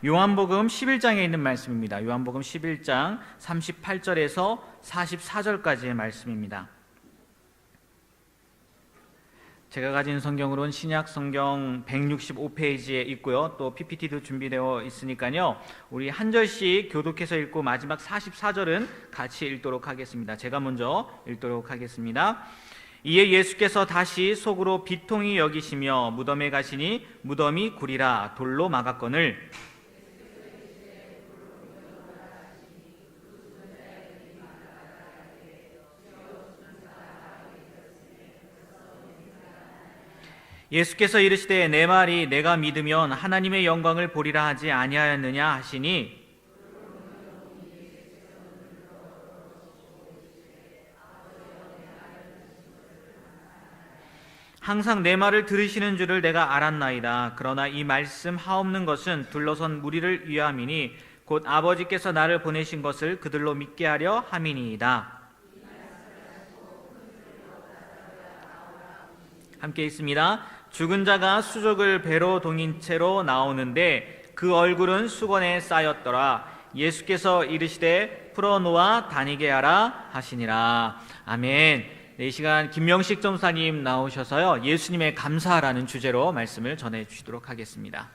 요한복음 11장에 있는 말씀입니다. 요한복음 11장 38절에서 44절까지의 말씀입니다. 제가 가진 성경으로는 신약 성경 165페이지에 있고요. 또 PPT도 준비되어 있으니까요. 우리 한 절씩 교독해서 읽고 마지막 44절은 같이 읽도록 하겠습니다. 제가 먼저 읽도록 하겠습니다. 이에 예수께서 다시 속으로 비통히 여기시며 무덤에 가시니 무덤이 구리라 돌로 막았거늘 예수께서 이르시되 내 말이 내가 믿으면 하나님의 영광을 보리라 하지 아니하였느냐 하시니 항상 내 말을 들으시는 줄을 내가 알았나이다. 그러나 이 말씀 하옵는 것은 둘러선 무리를 위함이니 곧 아버지께서 나를 보내신 것을 그들로 믿게 하려 함이니이다. 함께 있습니다. 죽은 자가 수족을 배로 동인 채로 나오는데 그 얼굴은 수건에 쌓였더라. 예수께서 이르시되 풀어놓아 다니게 하라 하시니라. 아멘. 네, 이 시간 김명식 전사님 나오셔서요, 예수님의 감사라는 주제로 말씀을 전해 주시도록 하겠습니다.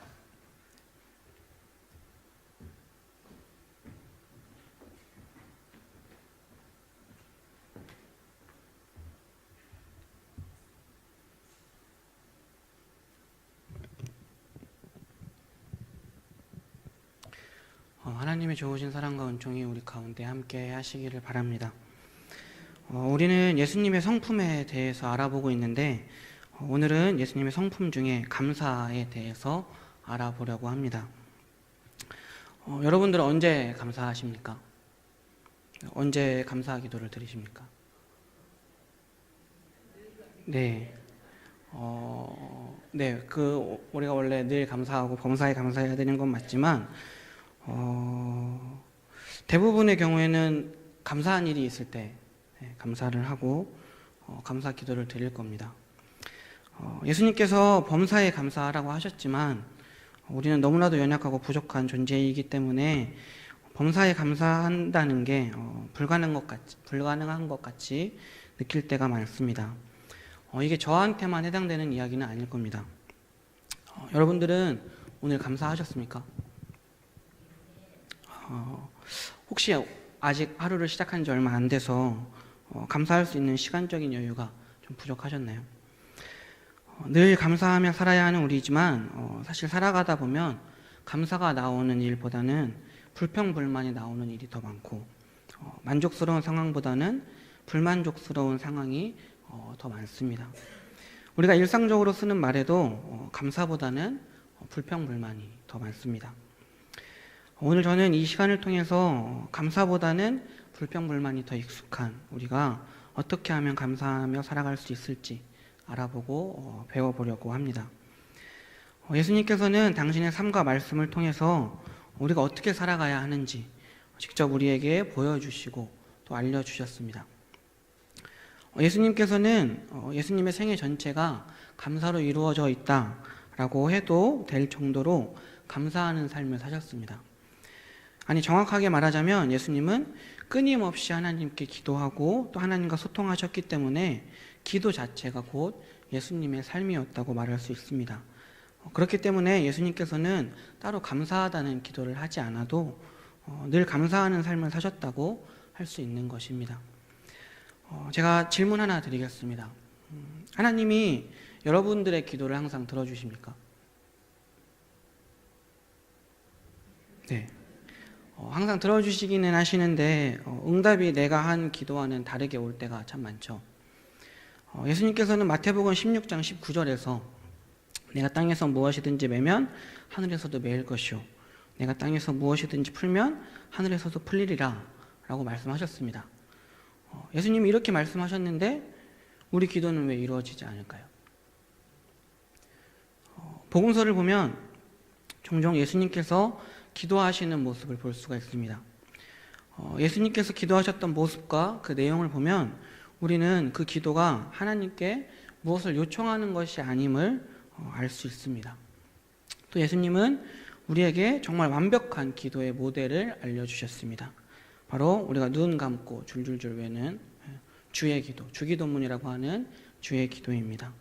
하나님의 좋으신 사랑과 은총이 우리 가운데 함께 하시기를 바랍니다. 우리는 예수님의 성품에 대해서 알아보고 있는데 오늘은 예수님의 성품 중에 감사에 대해서 알아보려고 합니다. 여러분들은 언제 감사하십니까? 언제 감사 기도를 드리십니까? 네. 우리가 원래 늘 감사하고 범사에 감사해야 되는 건 맞지만 대부분의 경우에는 감사한 일이 있을 때 감사를 하고 감사 기도를 드릴 겁니다. 예수님께서 범사에 감사하라고 하셨지만 우리는 너무나도 연약하고 부족한 존재이기 때문에 범사에 감사한다는 게 불가능한 것 같이 느낄 때가 많습니다. 이게 저한테만 해당되는 이야기는 아닐 겁니다. 여러분들은 오늘 감사하셨습니까? 혹시 아직 하루를 시작한 지 얼마 안 돼서 감사할 수 있는 시간적인 여유가 좀 부족하셨나요? 늘 감사하며 살아야 하는 우리지만 사실 살아가다 보면 감사가 나오는 일보다는 불평불만이 나오는 일이 더 많고 만족스러운 상황보다는 불만족스러운 상황이 더 많습니다. 우리가 일상적으로 쓰는 말에도 감사보다는 불평불만이 더 많습니다. 오늘 저는 이 시간을 통해서 감사보다는 불평불만이 더 익숙한 우리가 어떻게 하면 감사하며 살아갈 수 있을지 알아보고 배워보려고 합니다. 예수님께서는 당신의 삶과 말씀을 통해서 우리가 어떻게 살아가야 하는지 직접 우리에게 보여주시고 또 알려주셨습니다. 예수님께서는 예수님의 생애 전체가 감사로 이루어져 있다라고 해도 될 정도로 감사하는 삶을 사셨습니다. 아니, 정확하게 말하자면 예수님은 끊임없이 하나님께 기도하고 또 하나님과 소통하셨기 때문에 기도 자체가 곧 예수님의 삶이었다고 말할 수 있습니다. 그렇기 때문에 예수님께서는 따로 감사하다는 기도를 하지 않아도 늘 감사하는 삶을 사셨다고 할 수 있는 것입니다. 제가 질문 하나 드리겠습니다. 하나님이 여러분들의 기도를 항상 들어주십니까? 네. 항상 들어주시기는 하시는데 응답이 내가 한 기도와는 다르게 올 때가 참 많죠. 예수님께서는 마태복음 16장 19절에서 내가 땅에서 무엇이든지 매면 하늘에서도 매일 것이요 내가 땅에서 무엇이든지 풀면 하늘에서도 풀리리라 라고 말씀하셨습니다. 예수님이 이렇게 말씀하셨는데 우리 기도는 왜 이루어지지 않을까요? 복음서를 보면 종종 예수님께서 기도하시는 모습을 볼 수가 있습니다. 예수님께서 기도하셨던 모습과 그 내용을 보면 우리는 그 기도가 하나님께 무엇을 요청하는 것이 아님을 알 수 있습니다. 또 예수님은 우리에게 정말 완벽한 기도의 모델을 알려주셨습니다. 바로 우리가 눈 감고 줄줄줄 외는 주의 기도, 주기도문이라고 하는 주의 기도입니다.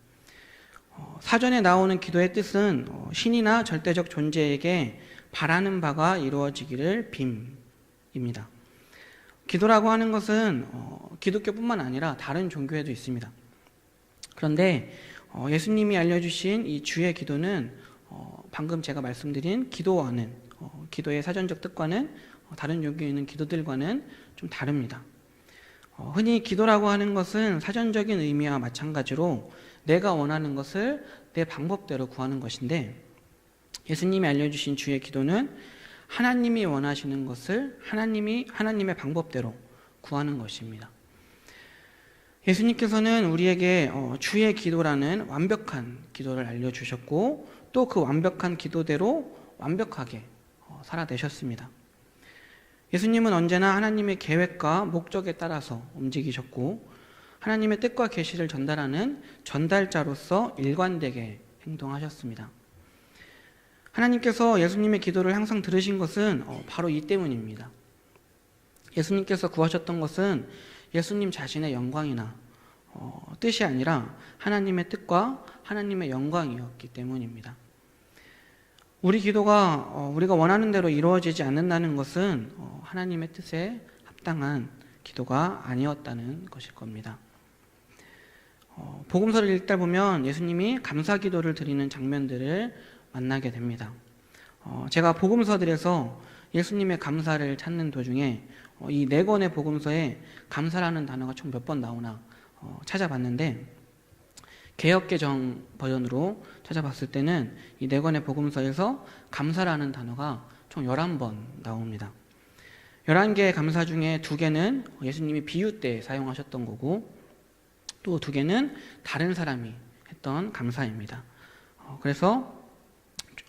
사전에 나오는 기도의 뜻은 신이나 절대적 존재에게 바라는 바가 이루어지기를 빕입니다. 기도라고 하는 것은 기독교뿐만 아니라 다른 종교에도 있습니다. 그런데 예수님이 알려주신 이 주의 기도는 방금 제가 말씀드린 기도와는 기도의 사전적 뜻과는 다른 종교에 있는 기도들과는 좀 다릅니다. 흔히 기도라고 하는 것은 사전적인 의미와 마찬가지로 내가 원하는 것을 내 방법대로 구하는 것인데, 예수님이 알려주신 주의 기도는 하나님이 원하시는 것을 하나님의 방법대로 구하는 것입니다. 예수님께서는 우리에게 주의 기도라는 완벽한 기도를 알려주셨고, 또 그 완벽한 기도대로 완벽하게 살아내셨습니다. 예수님은 언제나 하나님의 계획과 목적에 따라서 움직이셨고, 하나님의 뜻과 계시를 전달하는 전달자로서 일관되게 행동하셨습니다. 하나님께서 예수님의 기도를 항상 들으신 것은 바로 이 때문입니다. 예수님께서 구하셨던 것은 예수님 자신의 영광이나 뜻이 아니라 하나님의 뜻과 하나님의 영광이었기 때문입니다. 우리 기도가 우리가 원하는 대로 이루어지지 않는다는 것은 하나님의 뜻에 합당한 기도가 아니었다는 것일 겁니다. 복음서를 읽다 보면 예수님이 감사 기도를 드리는 장면들을 만나게 됩니다. 제가 복음서들에서 예수님의 감사를 찾는 도중에 이 4권의 복음서에 감사라는 단어가 총 몇 번 나오나 찾아봤는데, 개역개정 버전으로 찾아봤을 때는 이 4권의 복음서에서 감사라는 단어가 총 11번 나옵니다. 11개의 감사 중에 2개는 예수님이 비유 때 사용하셨던 거고, 또 2개는 다른 사람이 했던 감사입니다. 그래서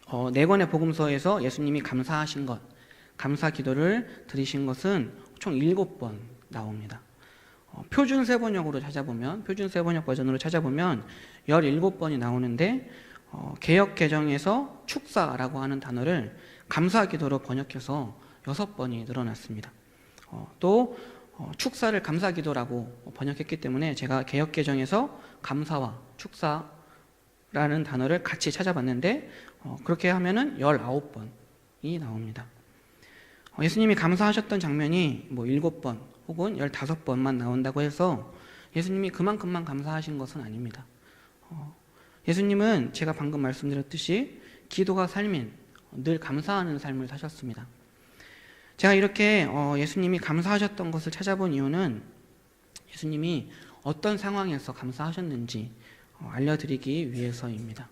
4권의 복음서에서 예수님이 감사하신 것, 감사 기도를 드리신 것은 총 7번 나옵니다. 표준 세번역으로 찾아보면, 표준 세번역 버전으로 찾아보면 17번이 나오는데, 개역 개정에서 축사라고 하는 단어를 감사 기도로 번역해서 6번이 늘어났습니다. 또 축사를 감사 기도라고 번역했기 때문에 제가 개역 개정에서 감사와 축사라는 단어를 같이 찾아봤는데, 그렇게 하면은 19번이 나옵니다. 예수님이 감사하셨던 장면이 7번 혹은 15번만 나온다고 해서 예수님이 그만큼만 감사하신 것은 아닙니다. 예수님은 제가 방금 말씀드렸듯이 기도가 삶인 늘 감사하는 삶을 사셨습니다. 제가 이렇게 예수님이 감사하셨던 것을 찾아본 이유는 예수님이 어떤 상황에서 감사하셨는지 알려드리기 위해서입니다.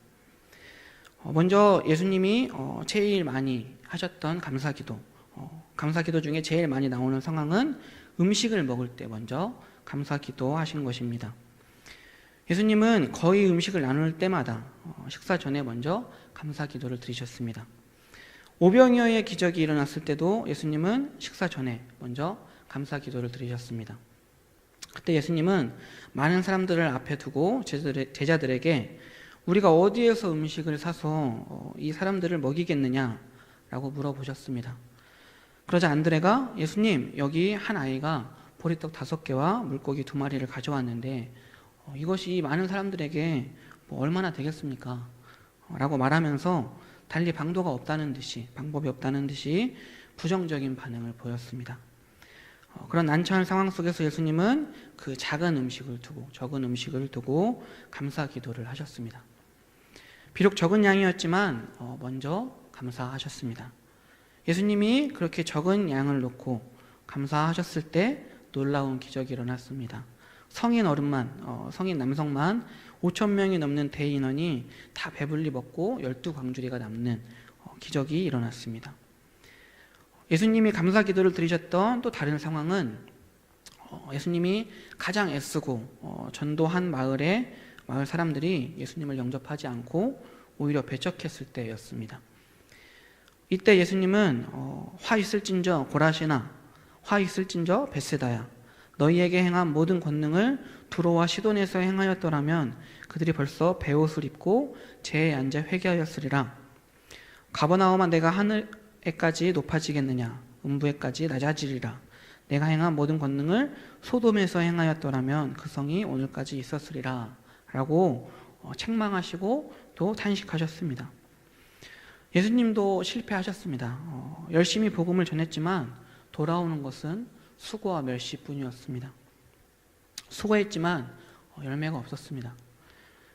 먼저 예수님이 제일 많이 하셨던 감사기도 중에 제일 많이 나오는 상황은 음식을 먹을 때 먼저 감사기도 하신 것입니다. 예수님은 거의 음식을 나눌 때마다 식사 전에 먼저 감사기도를 드리셨습니다. 오병이어의 기적이 일어났을 때도 예수님은 식사 전에 먼저 감사기도를 드리셨습니다. 그때 예수님은 많은 사람들을 앞에 두고 제자들에게 우리가 어디에서 음식을 사서 이 사람들을 먹이겠느냐라고 물어보셨습니다. 그러자 안드레가 예수님, 여기 한 아이가 보리떡 5개와 물고기 2마리를 가져왔는데 이것이 많은 사람들에게 얼마나 되겠습니까? 라고 말하면서 달리 방법이 없다는 듯이 부정적인 반응을 보였습니다. 그런 난처한 상황 속에서 예수님은 그 적은 음식을 두고 감사 기도를 하셨습니다. 비록 적은 양이었지만 먼저 감사하셨습니다. 예수님이 그렇게 적은 양을 놓고 감사하셨을 때 놀라운 기적이 일어났습니다. 성인 남성만 5,000명이 넘는 대인원이 다 배불리 먹고 12광주리가 남는 기적이 일어났습니다. 예수님이 감사 기도를 드리셨던 또 다른 상황은 예수님이 가장 애쓰고 전도한 마을 사람들이 예수님을 영접하지 않고 오히려 배척했을 때였습니다. 이때 예수님은 화 있을진저 고라시나 화 있을진저 벳세다야 너희에게 행한 모든 권능을 두로와 시돈에서 행하였더라면 그들이 벌써 베옷을 입고 제에 앉아 회개하였으리라. 가버나움아 내가 하늘에까지 높아지겠느냐 음부에까지 낮아지리라. 내가 행한 모든 권능을 소돔에서 행하였더라면 그 성이 오늘까지 있었으리라 라고 책망하시고 또 탄식하셨습니다. 예수님도 실패하셨습니다. 열심히 복음을 전했지만 돌아오는 것은 수고와 멸시뿐이었습니다. 수고했지만 열매가 없었습니다.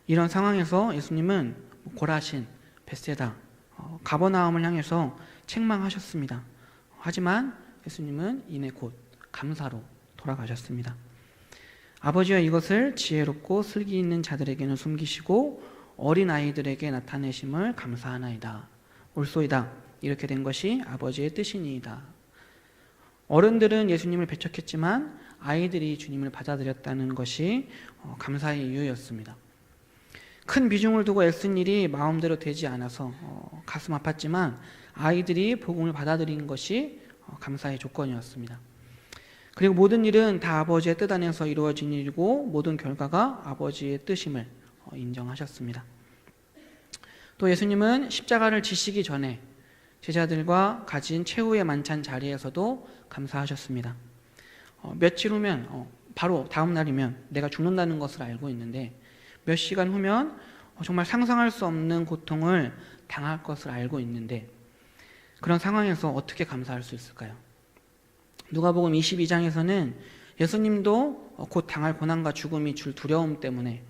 이런 상황에서 예수님은 고라신, 벳세다, 가버나움을 향해서 책망하셨습니다. 하지만 예수님은 이내 곧 감사로 돌아가셨습니다. 아버지여 이것을 지혜롭고 슬기 있는 자들에게는 숨기시고 어린 아이들에게 나타내심을 감사하나이다. 옳소이다. 이렇게 된 것이 아버지의 뜻이니이다. 어른들은 예수님을 배척했지만 아이들이 주님을 받아들였다는 것이 감사의 이유였습니다. 큰 비중을 두고 애쓴 일이 마음대로 되지 않아서 가슴 아팠지만 아이들이 복음을 받아들인 것이 감사의 조건이었습니다. 그리고 모든 일은 다 아버지의 뜻 안에서 이루어진 일이고 모든 결과가 아버지의 뜻임을 인정하셨습니다. 또 예수님은 십자가를 지시기 전에 제자들과 가진 최후의 만찬 자리에서도 감사하셨습니다. 며칠 후면 바로 다음 날이면 내가 죽는다는 것을 알고 있는데 몇 시간 후면 정말 상상할 수 없는 고통을 당할 것을 알고 있는데 그런 상황에서 어떻게 감사할 수 있을까요? 누가복음 22장에서는 예수님도 곧 당할 고난과 죽음이 줄 두려움 때문에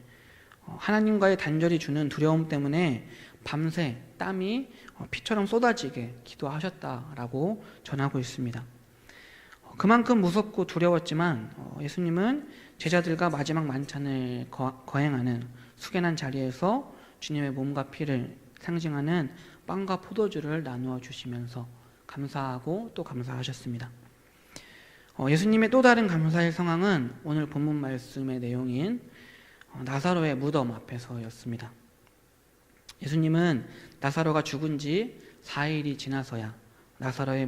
하나님과의 단절이 주는 두려움 때문에 밤새 땀이 피처럼 쏟아지게 기도하셨다라고 전하고 있습니다. 그만큼 무섭고 두려웠지만 예수님은 제자들과 마지막 만찬을 거행하는 숙연한 자리에서 주님의 몸과 피를 상징하는 빵과 포도주를 나누어 주시면서 감사하고 또 감사하셨습니다. 예수님의 또 다른 감사의 상황은 오늘 본문 말씀의 내용인 나사로의 무덤 앞에서였습니다. 예수님은 나사로가 죽은 지 4일이 지나서야 나사로의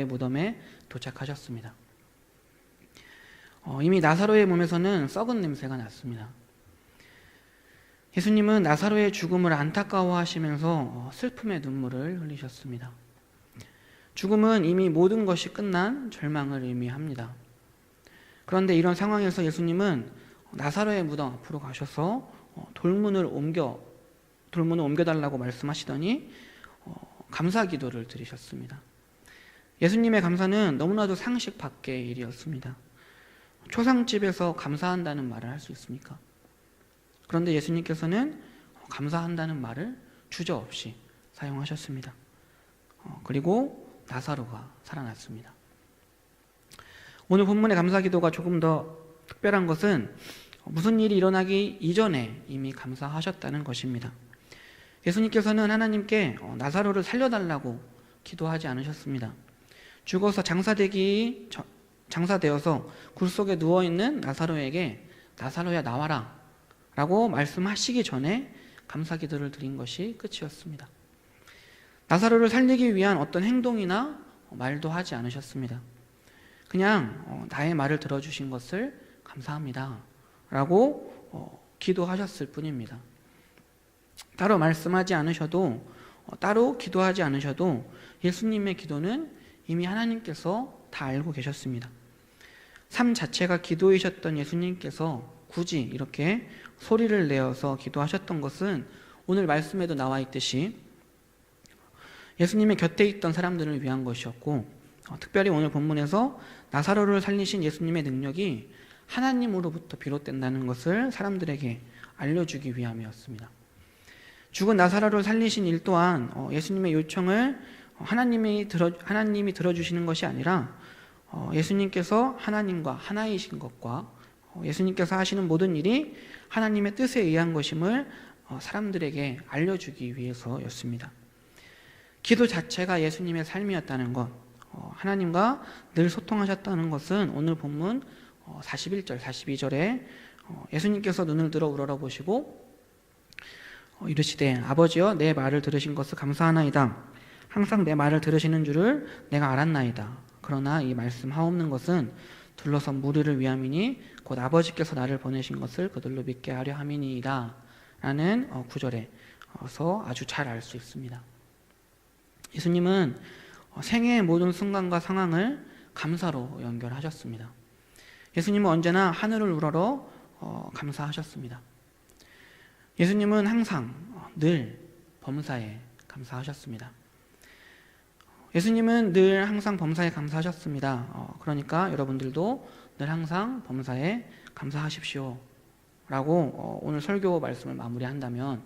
무덤에 도착하셨습니다. 이미 나사로의 몸에서는 썩은 냄새가 났습니다. 예수님은 나사로의 죽음을 안타까워하시면서 슬픔의 눈물을 흘리셨습니다. 죽음은 이미 모든 것이 끝난 절망을 의미합니다. 그런데 이런 상황에서 예수님은 나사로의 무덤 앞으로 가셔서 돌문을 옮겨달라고 말씀하시더니 감사 기도를 드리셨습니다. 예수님의 감사는 너무나도 상식 밖의 일이었습니다. 초상집에서 감사한다는 말을 할 수 있습니까? 그런데 예수님께서는 감사한다는 말을 주저없이 사용하셨습니다. 그리고 나사로가 살아났습니다. 오늘 본문의 감사 기도가 조금 더 특별한 것은 무슨 일이 일어나기 이전에 이미 감사하셨다는 것입니다. 예수님께서는 하나님께 나사로를 살려달라고 기도하지 않으셨습니다. 죽어서 장사되어서 굴 속에 누워있는 나사로에게 나사로야 나와라 라고 말씀하시기 전에 감사 기도를 드린 것이 끝이었습니다. 나사로를 살리기 위한 어떤 행동이나 말도 하지 않으셨습니다. 그냥 나의 말을 들어주신 것을 감사합니다 라고 기도하셨을 뿐입니다. 따로 말씀하지 않으셔도 따로 기도하지 않으셔도 예수님의 기도는 이미 하나님께서 다 알고 계셨습니다. 삶 자체가 기도이셨던 예수님께서 굳이 이렇게 소리를 내어서 기도하셨던 것은 오늘 말씀에도 나와 있듯이 예수님의 곁에 있던 사람들을 위한 것이었고 특별히 오늘 본문에서 나사로를 살리신 예수님의 능력이 하나님으로부터 비롯된다는 것을 사람들에게 알려주기 위함이었습니다. 죽은 나사로를 살리신 일 또한 예수님의 요청을 하나님이 들어주시는 것이 아니라 예수님께서 하나님과 하나이신 것과 예수님께서 하시는 모든 일이 하나님의 뜻에 의한 것임을 사람들에게 알려주기 위해서였습니다. 기도 자체가 예수님의 삶이었다는 것, 하나님과 늘 소통하셨다는 것은 오늘 본문 41절, 42절에 예수님께서 눈을 들어 우러러보시고 이르시되 아버지여 내 말을 들으신 것을 감사하나이다. 항상 내 말을 들으시는 줄을 내가 알았나이다. 그러나 이 말씀하옵는 것은 둘러선 무리를 위함이니 곧 아버지께서 나를 보내신 것을 그들로 믿게 하려 함이니이다 라는 구절에서 아주 잘 알 수 있습니다. 예수님은 생애의 모든 순간과 상황을 감사로 연결하셨습니다. 예수님은 언제나 하늘을 우러러 감사하셨습니다. 예수님은 항상 늘 범사에 감사하셨습니다. 예수님은 늘 항상 범사에 감사하셨습니다. 그러니까 여러분들도 늘 항상 범사에 감사하십시오 라고 오늘 설교 말씀을 마무리한다면,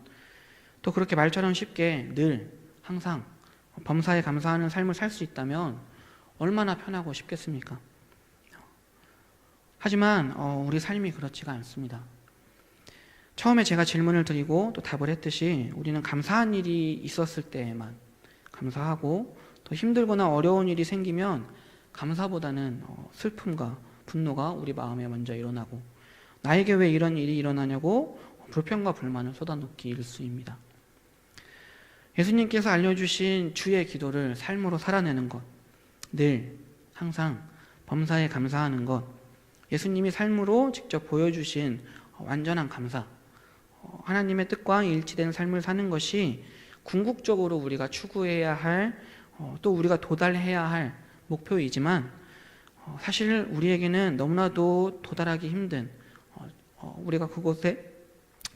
또 그렇게 말처럼 쉽게 늘 항상 범사에 감사하는 삶을 살 수 있다면 얼마나 편하고 쉽겠습니까? 하지만 우리 삶이 그렇지가 않습니다. 처음에 제가 질문을 드리고 또 답을 했듯이, 우리는 감사한 일이 있었을 때에만 감사하고, 또 힘들거나 어려운 일이 생기면 감사보다는 슬픔과 분노가 우리 마음에 먼저 일어나고, 나에게 왜 이런 일이 일어나냐고 불평과 불만을 쏟아놓기 일쑤입니다. 예수님께서 알려주신 주의 기도를 삶으로 살아내는 것, 늘 항상 범사에 감사하는 것, 예수님이 삶으로 직접 보여주신 완전한 감사, 하나님의 뜻과 일치된 삶을 사는 것이 궁극적으로 우리가 추구해야 할, 또 우리가 도달해야 할 목표이지만, 사실 우리에게는 너무나도 도달하기 힘든, 우리가 그곳에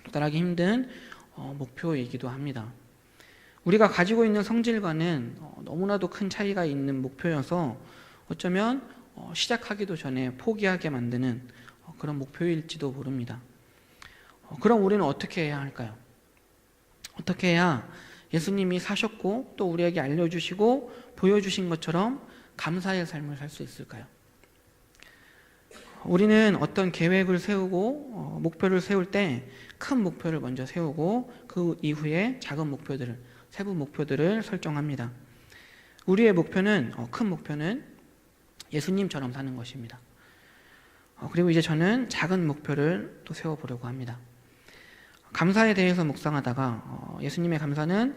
도달하기 힘든 목표이기도 합니다. 우리가 가지고 있는 성질과는 너무나도 큰 차이가 있는 목표여서 어쩌면 시작하기도 전에 포기하게 만드는 그런 목표일지도 모릅니다. 그럼 우리는 어떻게 해야 할까요? 어떻게 해야 예수님이 사셨고 또 우리에게 알려주시고 보여주신 것처럼 감사의 삶을 살 수 있을까요? 우리는 어떤 계획을 세우고 목표를 세울 때 큰 목표를 먼저 세우고 그 이후에 작은 목표들을, 세부 목표들을 설정합니다. 우리의 목표는, 큰 목표는 예수님처럼 사는 것입니다. 그리고 이제 저는 작은 목표를 또 세워보려고 합니다. 감사에 대해서 묵상하다가 예수님의 감사는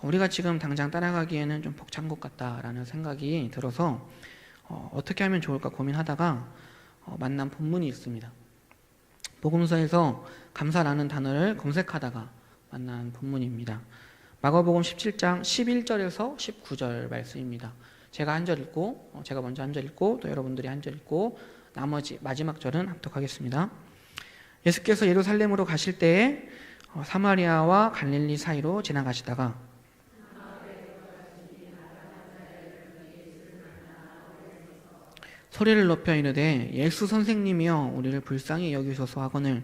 우리가 지금 당장 따라가기에는 좀 벅찬 것 같다라는 생각이 들어서 어떻게 하면 좋을까 고민하다가 만난 본문이 있습니다. 복음서에서 감사라는 단어를 검색하다가 만난 본문입니다. 마가복음 17장 11절에서 19절 말씀입니다. 제가 한 절 읽고, 제가 먼저 한 절 읽고 또 여러분들이 한 절 읽고 나머지 마지막 절은 합독하겠습니다. 예수께서 예루살렘으로 가실 때에 사마리아와 갈릴리 사이로 지나가시다가 소리를 높여 이르되 예수 선생님이여 우리를 불쌍히 여기소서 하거늘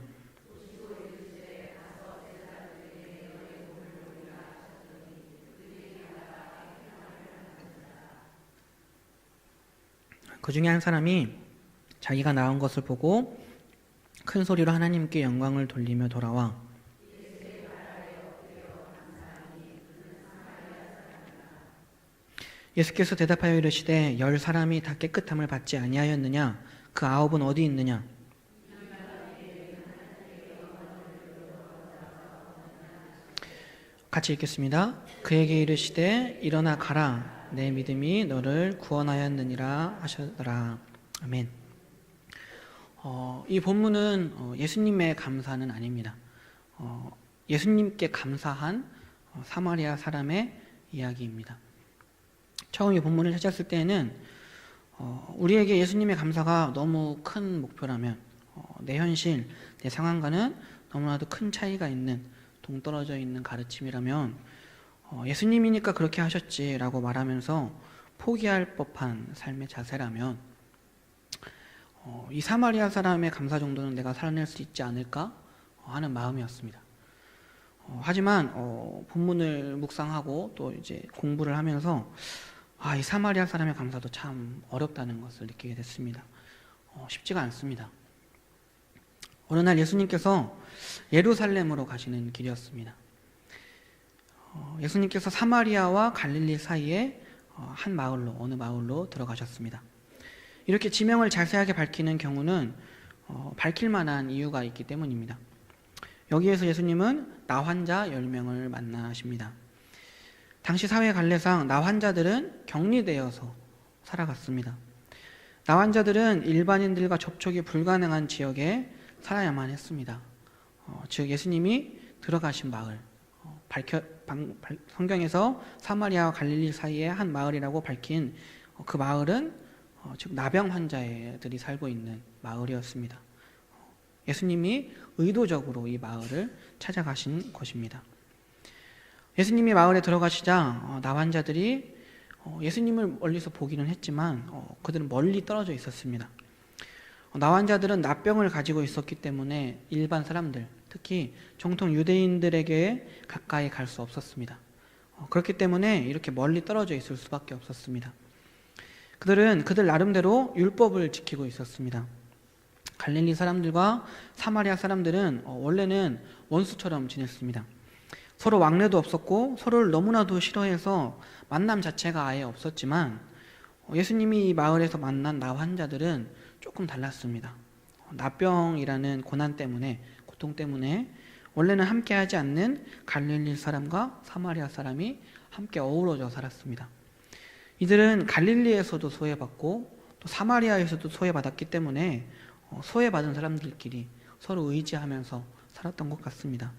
그 중에 한 사람이 자기가 나은 것을 보고 큰 소리로 하나님께 영광을 돌리며 돌아와 예수께서 대답하여 이르시되 10사람이 다 깨끗함을 받지 아니하였느냐? 그 9은 어디 있느냐? 같이 읽겠습니다. 그에게 이르시되 일어나 가라 내 믿음이 너를 구원하였느니라 하셨더라. 아멘. 이 본문은 예수님의 감사는 아닙니다. 예수님께 감사한 사마리아 사람의 이야기입니다. 처음 이 본문을 찾았을 때에는 우리에게 예수님의 감사가 너무 큰 목표라면, 내 현실, 내 상황과는 너무나도 큰 차이가 있는, 동떨어져 있는 가르침이라면 예수님이니까 그렇게 하셨지라고 말하면서 포기할 법한 삶의 자세라면 이 사마리아 사람의 감사 정도는 내가 살아낼 수 있지 않을까 하는 마음이었습니다. 하지만 본문을 묵상하고 또 이제 공부를 하면서 이 사마리아 사람의 감사도 참 어렵다는 것을 느끼게 됐습니다. 쉽지가 않습니다. 어느 날 예수님께서 예루살렘으로 가시는 길이었습니다. 예수님께서 사마리아와 갈릴리 사이에 한 마을로, 어느 마을로 들어가셨습니다. 이렇게 지명을 자세하게 밝히는 경우는 밝힐 만한 이유가 있기 때문입니다. 여기에서 예수님은 나환자 10명을 만나십니다. 당시 사회 관례상 나환자들은 격리되어서 살아갔습니다. 나환자들은 일반인들과 접촉이 불가능한 지역에 살아야만 했습니다. 즉 예수님이 들어가신 마을, 성경에서 사마리아와 갈릴리 사이의 한 마을이라고 밝힌 그 마을은 즉 나병 환자들이 살고 있는 마을이었습니다. 예수님이 의도적으로 이 마을을 찾아가신 것입니다. 예수님이 마을에 들어가시자 나환자들이 예수님을 멀리서 보기는 했지만 그들은 멀리 떨어져 있었습니다. 나환자들은 나병을 가지고 있었기 때문에 일반 사람들, 특히 정통 유대인들에게 가까이 갈 수 없었습니다. 그렇기 때문에 이렇게 멀리 떨어져 있을 수밖에 없었습니다. 그들은 그들 나름대로 율법을 지키고 있었습니다. 갈릴리 사람들과 사마리아 사람들은 원래는 원수처럼 지냈습니다. 서로 왕래도 없었고 서로를 너무나도 싫어해서 만남 자체가 아예 없었지만 예수님이 이 마을에서 만난 나환자들은 조금 달랐습니다. 나병이라는 고난 때문에, 고통 때문에 원래는 함께하지 않는 갈릴리 사람과 사마리아 사람이 함께 어우러져 살았습니다. 이들은 갈릴리에서도 소외받고 또 사마리아에서도 소외받았기 때문에 소외받은 사람들끼리 서로 의지하면서 살았던 것 같습니다.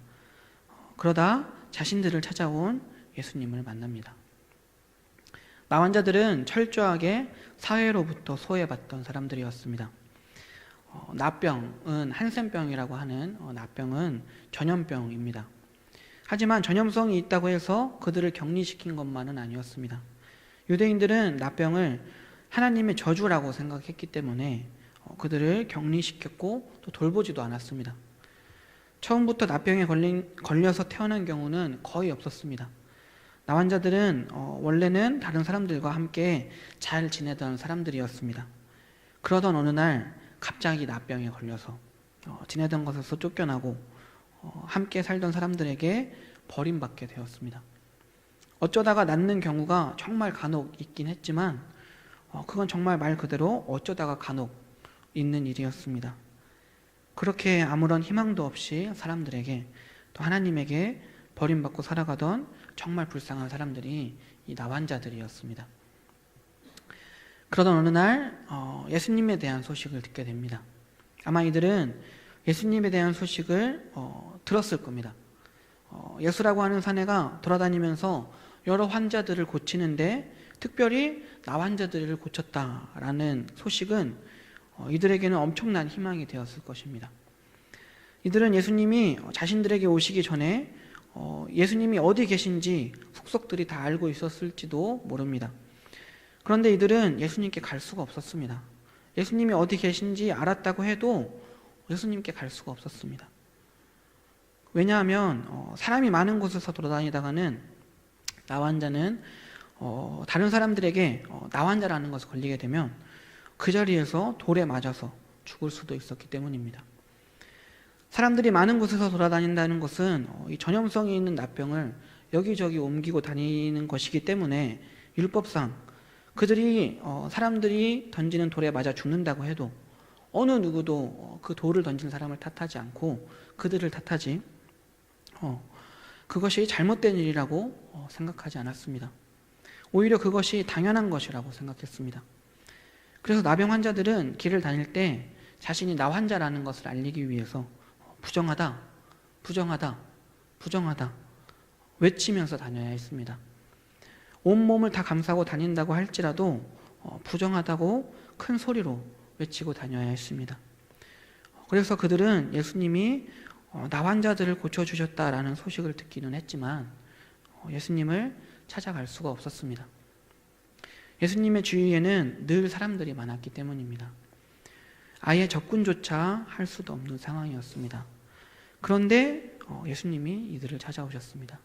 그러다 자신들을 찾아온 예수님을 만납니다. 나환자들은 철저하게 사회로부터 소외받던 사람들이었습니다. 나병은 한센병이라고 하는 나병은 전염병입니다. 하지만 전염성이 있다고 해서 그들을 격리시킨 것만은 아니었습니다. 유대인들은 나병을 하나님의 저주라고 생각했기 때문에 그들을 격리시켰고 또 돌보지도 않았습니다. 처음부터 나병에 걸려서 태어난 경우는 거의 없었습니다. 나환자들은 원래는 다른 사람들과 함께 잘 지내던 사람들이었습니다. 그러던 어느 날 갑자기 나병에 걸려서 지내던 곳에서 쫓겨나고 함께 살던 사람들에게 버림받게 되었습니다. 어쩌다가 낫는 경우가 정말 간혹 있긴 했지만 그건 정말 말 그대로 어쩌다가 간혹 있는 일이었습니다. 그렇게 아무런 희망도 없이 사람들에게 또 하나님에게 버림받고 살아가던 정말 불쌍한 사람들이 이 나환자들이었습니다. 그러던 어느 날 예수님에 대한 소식을 듣게 됩니다. 아마 이들은 예수님에 대한 소식을 들었을 겁니다. 예수라고 하는 사내가 돌아다니면서 여러 환자들을 고치는데 특별히 나환자들을 고쳤다라는 소식은 이들에게는 엄청난 희망이 되었을 것입니다. 이들은 예수님이 자신들에게 오시기 전에 예수님이 어디 계신지 속속들이 다 알고 있었을지도 모릅니다. 그런데 이들은 예수님께 갈 수가 없었습니다. 예수님이 어디 계신지 알았다고 해도 예수님께 갈 수가 없었습니다. 왜냐하면 사람이 많은 곳에서 돌아다니다가는 나환자는 다른 사람들에게 나환자라는 것을 걸리게 되면 그 자리에서 돌에 맞아서 죽을 수도 있었기 때문입니다. 사람들이 많은 곳에서 돌아다닌다는 것은 이 전염성이 있는 나병을 여기저기 옮기고 다니는 것이기 때문에 율법상 그들이 사람들이 던지는 돌에 맞아 죽는다고 해도 어느 누구도 그 돌을 던진 사람을 탓하지 않고 그들을 탓하지 그것이 잘못된 일이라고 생각하지 않았습니다. 오히려 그것이 당연한 것이라고 생각했습니다. 그래서 나병 환자들은 길을 다닐 때 자신이 나환자라는 것을 알리기 위해서 부정하다, 부정하다, 부정하다 외치면서 다녀야 했습니다. 온몸을 다 감싸고 다닌다고 할지라도 부정하다고 큰 소리로 외치고 다녀야 했습니다. 그래서 그들은 예수님이 나환자들을 고쳐주셨다라는 소식을 듣기는 했지만 예수님을 찾아갈 수가 없었습니다. 예수님의 주위에는 늘 사람들이 많았기 때문입니다. 아예 접근조차 할 수도 없는 상황이었습니다. 그런데 예수님이 이들을 찾아오셨습니다.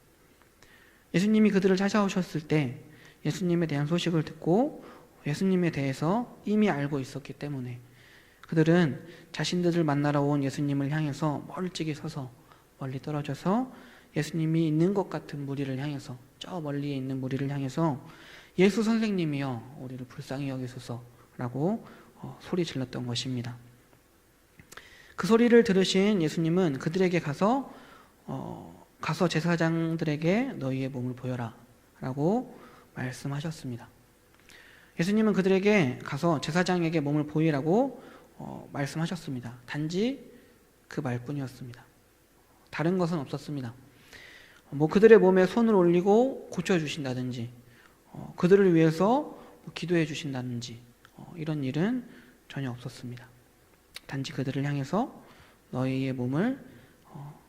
예수님이 그들을 찾아오셨을 때 예수님에 대한 소식을 듣고 예수님에 대해서 이미 알고 있었기 때문에 그들은 자신들을 만나러 온 예수님을 향해서 멀찍이 서서 멀리 떨어져서 예수님이 있는 것 같은 무리를 향해서 저 멀리에 있는 무리를 향해서 예수 선생님이여 우리를 불쌍히 여기소서라고 소리 질렀던 것입니다. 그 소리를 들으신 예수님은 그들에게 가서 제사장들에게 너희의 몸을 보여라 라고 말씀하셨습니다. 예수님은 그들에게 가서 제사장에게 몸을 보이라고 말씀하셨습니다. 단지 그 말뿐이었습니다. 다른 것은 없었습니다. 뭐 그들의 몸에 손을 올리고 고쳐주신다든지 그들을 위해서 기도해 주신다든지 이런 일은 전혀 없었습니다. 단지 그들을 향해서 너희의 몸을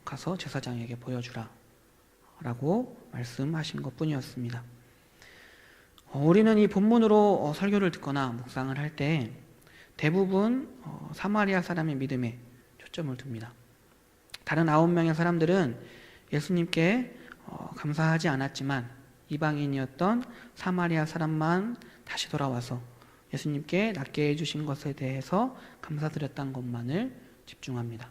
가서 제사장에게 보여주라 라고 말씀하신 것 뿐이었습니다. 우리는 이 본문으로 설교를 듣거나 묵상을 할 때 대부분 사마리아 사람의 믿음에 초점을 둡니다. 다른 9명의 사람들은 예수님께 감사하지 않았지만 이방인이었던 사마리아 사람만 다시 돌아와서 예수님께 낫게 해주신 것에 대해서 감사드렸던 것만을 집중합니다.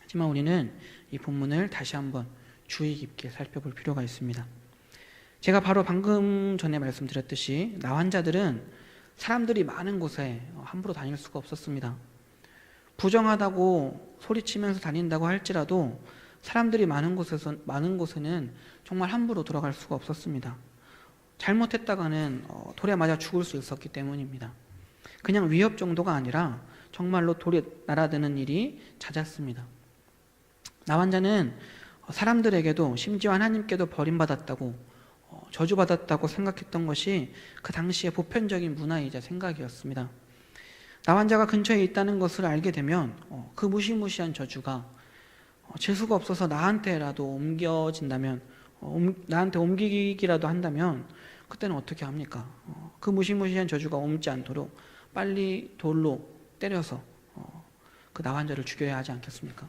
하지만 우리는 이 본문을 다시 한번 주의 깊게 살펴볼 필요가 있습니다. 제가 바로 방금 전에 말씀드렸듯이 나 환자들은 사람들이 많은 곳에 함부로 다닐 수가 없었습니다. 부정하다고 소리치면서 다닌다고 할지라도 사람들이 많은 곳에는 정말 함부로 들어갈 수가 없었습니다. 잘못했다가는 돌에 맞아 죽을 수 있었기 때문입니다. 그냥 위협 정도가 아니라 정말로 돌이 날아드는 일이 잦았습니다. 나 환자는 사람들에게도 심지어 하나님께도 버림받았다고 저주받았다고 생각했던 것이 그 당시의 보편적인 문화이자 생각이었습니다. 나 환자가 근처에 있다는 것을 알게 되면 그 무시무시한 저주가 재수가 없어서 나한테라도 옮겨진다면 나한테 옮기기라도 한다면 그때는 어떻게 합니까? 그 무시무시한 저주가 옮지 않도록 빨리 돌로 때려서 그 나 환자를 죽여야 하지 않겠습니까?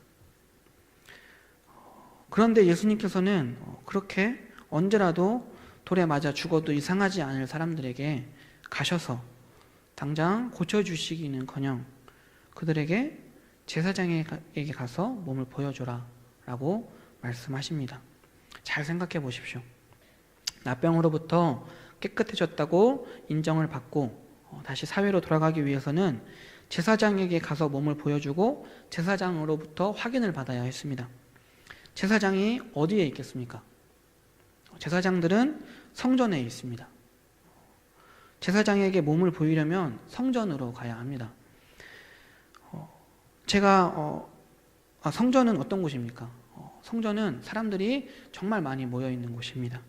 그런데 예수님께서는 그렇게 언제라도 돌에 맞아 죽어도 이상하지 않을 사람들에게 가셔서 당장 고쳐주시기는커녕 그들에게 제사장에게 가서 몸을 보여줘라 라고 말씀하십니다. 잘 생각해 보십시오. 나병으로부터 깨끗해졌다고 인정을 받고 다시 사회로 돌아가기 위해서는 제사장에게 가서 몸을 보여주고 제사장으로부터 확인을 받아야 했습니다. 제사장이 어디에 있겠습니까? 제사장들은 성전에 있습니다. 제사장에게 몸을 보이려면 성전으로 가야 합니다. 성전은 어떤 곳입니까? 성전은 사람들이 정말 많이 모여 있는 곳입니다.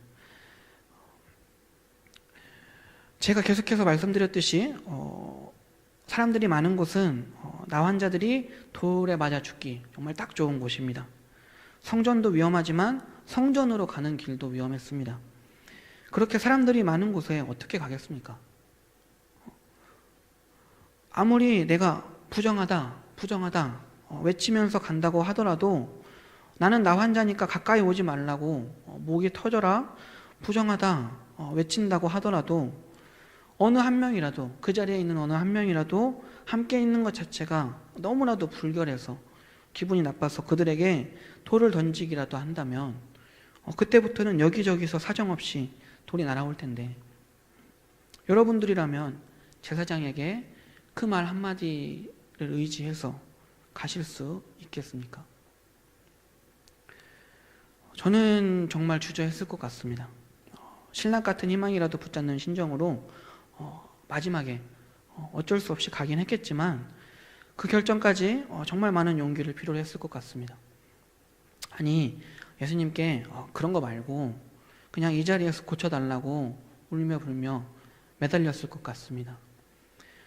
제가 계속해서 말씀드렸듯이 사람들이 많은 곳은 나 환자들이 돌에 맞아 죽기 정말 딱 좋은 곳입니다. 성전도 위험하지만 성전으로 가는 길도 위험했습니다. 그렇게 사람들이 많은 곳에 어떻게 가겠습니까? 아무리 내가 부정하다 외치면서 간다고 하더라도 나는 나 환자니까 가까이 오지 말라고 목이 터져라 부정하다 외친다고 하더라도 어느 한 명이라도 그 자리에 있는 어느 한 명이라도 함께 있는 것 자체가 너무나도 불결해서 기분이 나빠서 그들에게 돌을 던지기라도 한다면 그때부터는 여기저기서 사정없이 돌이 날아올 텐데 여러분들이라면 제사장에게 그 말 한마디를 의지해서 가실 수 있겠습니까? 저는 정말 주저했을 것 같습니다. 신랑 같은 희망이라도 붙잡는 심정으로 마지막에 어쩔 수 없이 가긴 했겠지만 그 결정까지 정말 많은 용기를 필요로 했을 것 같습니다. 아니 예수님께 그런 거 말고 그냥 이 자리에서 고쳐달라고 울며 불며 매달렸을 것 같습니다.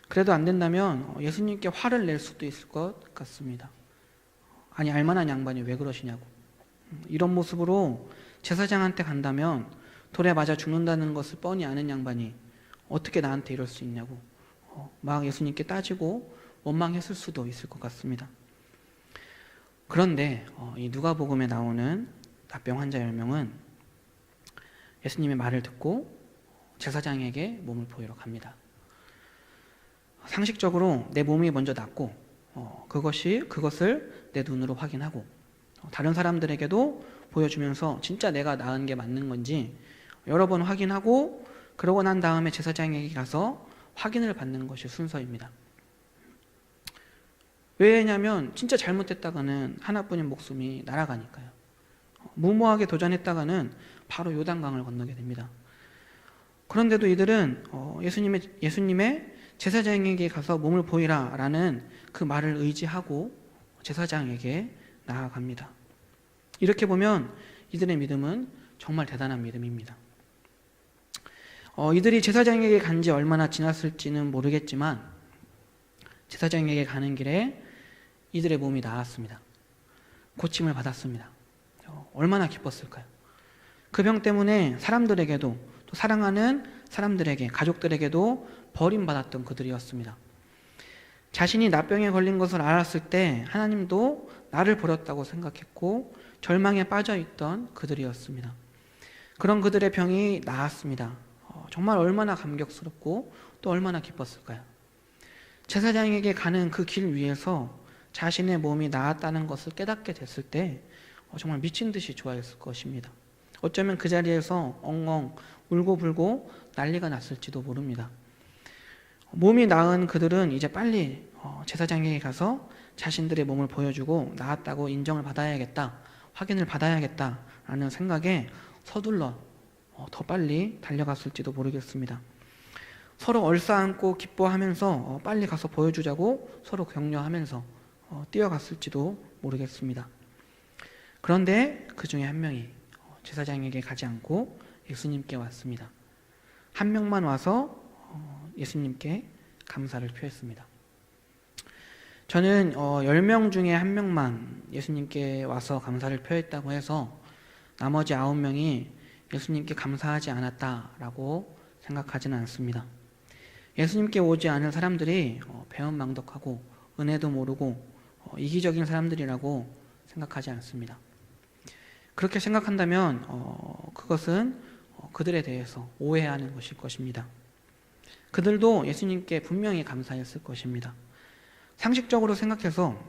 그래도 안 된다면 예수님께 화를 낼 수도 있을 것 같습니다. 아니 알만한 양반이 왜 그러시냐고. 이런 모습으로 제사장한테 간다면 돌에 맞아 죽는다는 것을 뻔히 아는 양반이 어떻게 나한테 이럴 수 있냐고 막 예수님께 따지고 원망했을 수도 있을 것 같습니다. 그런데 이 누가복음에 나오는 나병 환자 10명은 예수님의 말을 듣고 제사장에게 몸을 보이러 갑니다. 상식적으로 내 몸이 먼저 낫고 그것을 내 눈으로 확인하고 다른 사람들에게도 보여주면서 진짜 내가 나은 게 맞는 건지 여러 번 확인하고 그러고 난 다음에 제사장에게 가서 확인을 받는 것이 순서입니다. 왜냐면 진짜 잘못했다가는 하나뿐인 목숨이 날아가니까요. 무모하게 도전했다가는 바로 요단강을 건너게 됩니다. 그런데도 이들은 예수님의 제사장에게 가서 몸을 보이라 라는 그 말을 의지하고 제사장에게 나아갑니다. 이렇게 보면 이들의 믿음은 정말 대단한 믿음입니다. 이들이 제사장에게 간 지 얼마나 지났을지는 모르겠지만 제사장에게 가는 길에 이들의 몸이 나았습니다. 고침을 받았습니다. 얼마나 기뻤을까요? 그 병 때문에 사람들에게도, 또 사랑하는 사람들에게, 가족들에게도 버림받았던 그들이었습니다. 자신이 나병에 걸린 것을 알았을 때 하나님도 나를 버렸다고 생각했고 절망에 빠져있던 그들이었습니다. 그런 그들의 병이 나았습니다. 정말 얼마나 감격스럽고 또 얼마나 기뻤을까요? 제사장에게 가는 그 길 위에서 자신의 몸이 나았다는 것을 깨닫게 됐을 때 정말 미친 듯이 좋아했을 것입니다. 어쩌면 그 자리에서 엉엉 울고불고 난리가 났을지도 모릅니다. 몸이 나은 그들은 이제 빨리 제사장에게 가서 자신들의 몸을 보여주고 나았다고 인정을 받아야겠다, 확인을 받아야겠다라는 생각에 서둘러 더 빨리 달려갔을지도 모르겠습니다. 서로 얼싸안고 기뻐하면서 빨리 가서 보여주자고 서로 격려하면서 뛰어갔을지도 모르겠습니다. 그런데 그 중에 한 명이 제사장에게 가지 않고 예수님께 왔습니다. 한 명만 와서 예수님께 감사를 표했습니다. 저는 10명 중에 한 명만 예수님께 와서 감사를 표했다고 해서 나머지 9명이 예수님께 감사하지 않았다라고 생각하지는 않습니다. 예수님께 오지 않은 사람들이 배은망덕하고 은혜도 모르고 이기적인 사람들이라고 생각하지 않습니다. 그렇게 생각한다면 그것은 그들에 대해서 오해하는 것일 것입니다. 그들도 예수님께 분명히 감사했을 것입니다. 상식적으로 생각해서